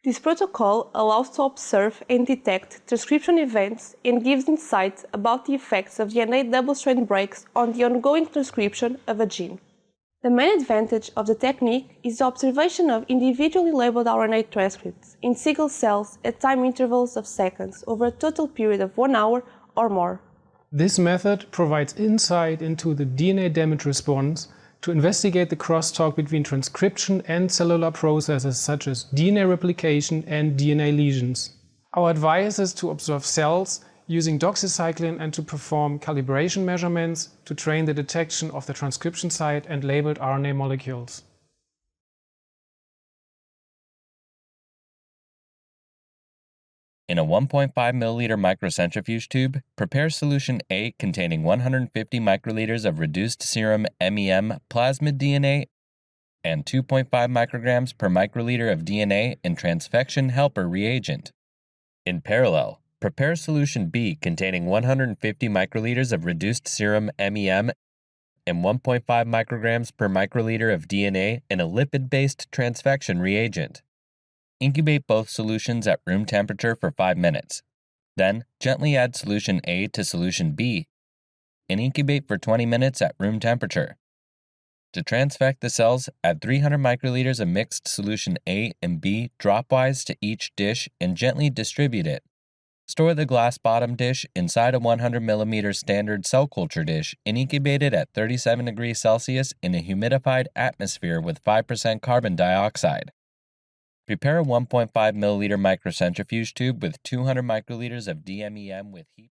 This protocol allows to observe and detect transcription events and gives insight about the effects of DNA double-strand breaks on the ongoing transcription of a gene. The main advantage of the technique is the observation of individually labeled RNA transcripts in single cells at time intervals of seconds over a total period of 1 hour or more. This method provides insight into the DNA damage response to investigate the crosstalk between transcription and cellular processes such as DNA replication and DNA lesions. Our advice is to observe cells using doxycycline and to perform calibration measurements to train the detection of the transcription site and labeled RNA molecules. In a 1.5 milliliter microcentrifuge tube, prepare solution A containing 150 microliters of reduced serum MEM plasmid DNA and 2.5 micrograms per microliter of DNA in transfection helper reagent. In parallel, prepare solution B containing 150 microliters of reduced serum MEM and 1.5 micrograms per microliter of DNA in a lipid-based transfection reagent. Incubate both solutions at room temperature for 5 minutes. Then, gently add solution A to solution B and incubate for 20 minutes at room temperature. To transfect the cells, add 300 microliters of mixed solution A and B dropwise to each dish and gently distribute it. Store the glass bottom dish inside a 100 mm standard cell culture dish and incubate it at 37 degrees Celsius in a humidified atmosphere with 5% carbon dioxide. Prepare a 1.5 milliliter microcentrifuge tube with 200 microliters of DMEM with heat.